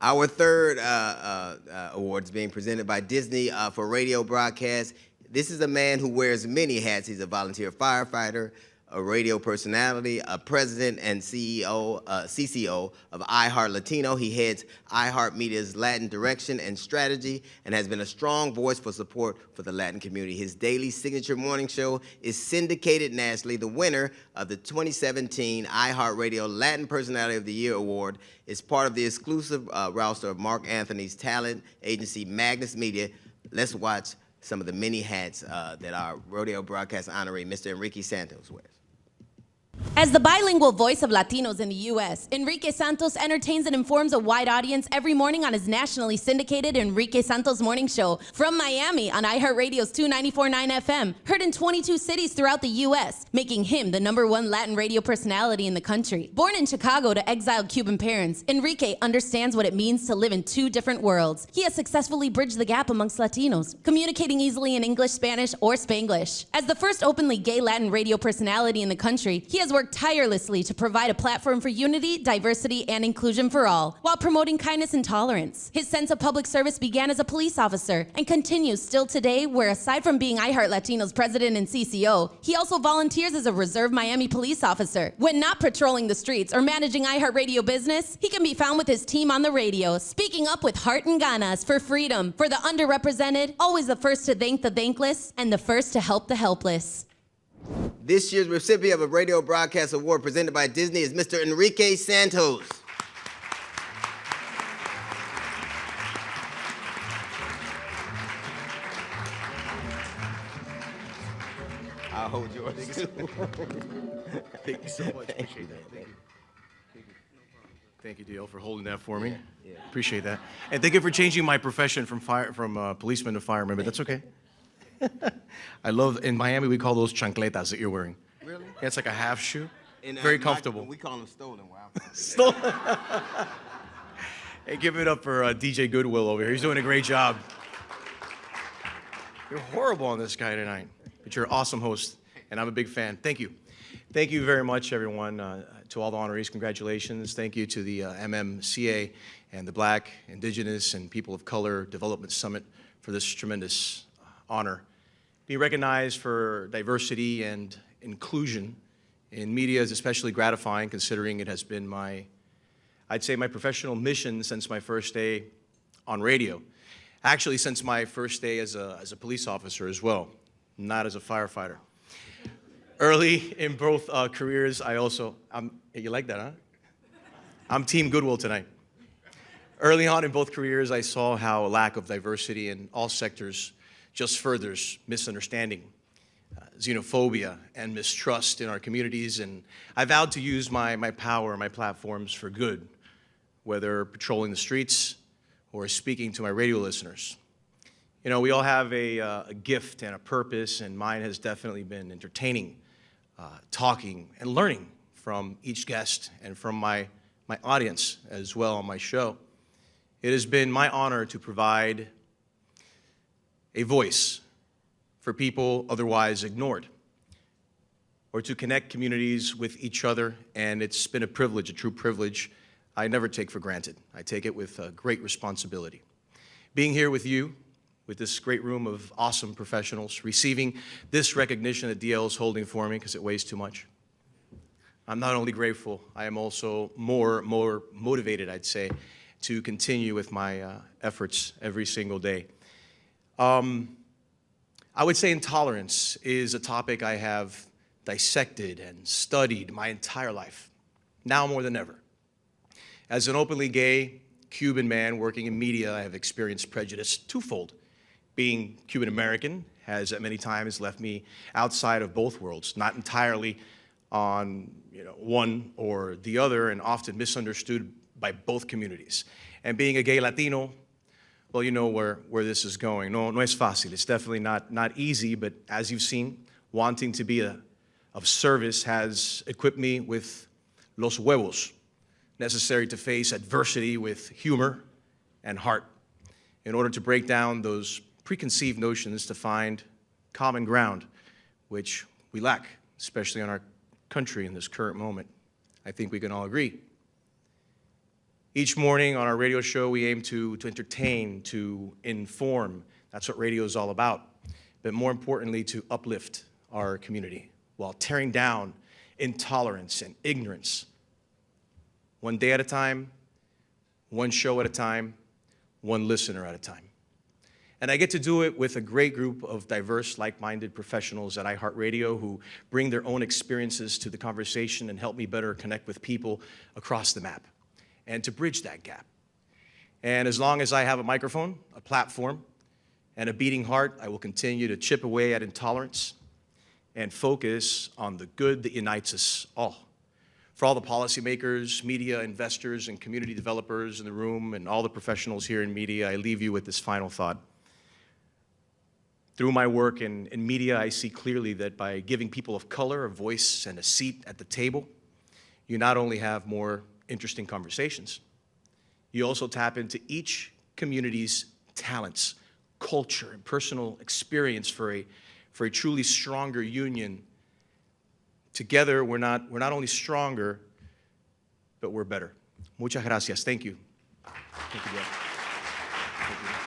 Our third award is being presented by Disney for radio broadcast. This is a man who wears many hats. He's a volunteer firefighter, a radio personality, a president and CCO of iHeart Latino. He heads iHeart Media's Latin direction and strategy and has been a strong voice for support for the Latin community. His daily signature morning show is syndicated nationally. The winner of the 2017 iHeart Radio Latin Personality of the Year Award is part of the exclusive roster of Mark Anthony's talent agency, Magnus Media. Let's watch some of the many hats that our rodeo broadcast honoree, Mr. Enrique Santos, wears. As the bilingual voice of Latinos in the U.S., Enrique Santos entertains and informs a wide audience every morning on his nationally syndicated Enrique Santos Morning Show from Miami on iHeartRadio's 294.9 FM, heard in 22 cities throughout the U.S., making him the #1 Latin radio personality in the country. Born in Chicago to exiled Cuban parents, Enrique understands what it means to live in two different worlds. He has successfully bridged the gap amongst Latinos, communicating easily in English, Spanish, or Spanglish. As the first openly gay Latin radio personality in the country, he has worked tirelessly to provide a platform for unity, diversity, and inclusion for all, while promoting kindness and tolerance. His sense of public service began as a police officer and continues still today, where aside from being iHeart Latino's president and CCO, he also volunteers as a reserve Miami police officer. When not patrolling the streets or managing iHeart Radio business, he can be found with his team on the radio, speaking up with heart and ganas for freedom, for the underrepresented, always the first to thank the thankless, and the first to help the helpless. This year's recipient of a Radio Broadcast Award presented by Disney is Mr. Enrique Santos. I'll hold yours. Thank you so much. Appreciate that. Thank you. Thank you, DL, for holding that for me. Yeah. Appreciate that. And thank you for changing my profession from policeman to fireman, but that's okay. I love, in Miami, we call those chancletas that you're wearing. Really? Yeah, it's like a half shoe. Very comfortable. We call them stolen. Wow. Stolen. Hey, give it up for DJ Goodwill over here. He's doing a great job. You're horrible on this guy tonight, but you're an awesome host, and I'm a big fan. Thank you. Thank you very much, everyone. To all the honorees, congratulations. Thank you to the MMCA and the Black, Indigenous, and People of Color Development Summit for this tremendous honor. Being recognized for diversity and inclusion in media is especially gratifying, considering it has been I'd say my professional mission since my first day on radio. Actually, since my first day as a police officer as well, not as a firefighter. Early in both careers, you like that, huh? I'm Team Goodwill tonight. Early on in both careers, I saw how a lack of diversity in all sectors just furthers misunderstanding, xenophobia, and mistrust in our communities, and I vowed to use my power, my platforms for good, whether patrolling the streets or speaking to my radio listeners. You know, we all have a gift and a purpose, and mine has definitely been entertaining, talking, and learning from each guest and from my audience as well on my show. It has been my honor to provide a voice for people otherwise ignored, or to connect communities with each other, and it's been a privilege, a true privilege I never take for granted. I take it with great responsibility. Being here with you, with this great room of awesome professionals, receiving this recognition that DL is holding for me because it weighs too much. I'm not only grateful, I am also more motivated, I'd say, to continue with my efforts every single day. I would say intolerance is a topic I have dissected and studied my entire life, now more than ever. As an openly gay Cuban man working in media, I have experienced prejudice twofold. Being Cuban American has at many times left me outside of both worlds, not entirely on one or the other, and often misunderstood by both communities. And being a gay Latino, well, you know where this is going. No es fácil. It's definitely not easy, but as you've seen, wanting to be of service has equipped me with los huevos necessary to face adversity with humor and heart in order to break down those preconceived notions to find common ground, which we lack, especially in our country in this current moment. I think we can all agree. Each morning on our radio show, we aim to entertain, to inform. That's what radio is all about. But more importantly, to uplift our community while tearing down intolerance and ignorance. One day at a time, one show at a time, one listener at a time. And I get to do it with a great group of diverse, like-minded professionals at iHeart Radio who bring their own experiences to the conversation and help me better connect with people across the map and to bridge that gap. And as long as I have a microphone, a platform, and a beating heart, I will continue to chip away at intolerance and focus on the good that unites us all. For all the policymakers, media, investors, and community developers in the room, and all the professionals here in media, I leave you with this final thought. Through my work in media, I see clearly that by giving people of color a voice and a seat at the table, you not only have more interesting conversations, you also tap into each community's talents, culture, and personal experience for a truly stronger union. Together, we're not only stronger, but we're better. Muchas gracias. Thank you. Thank you, Jeff. Thank you.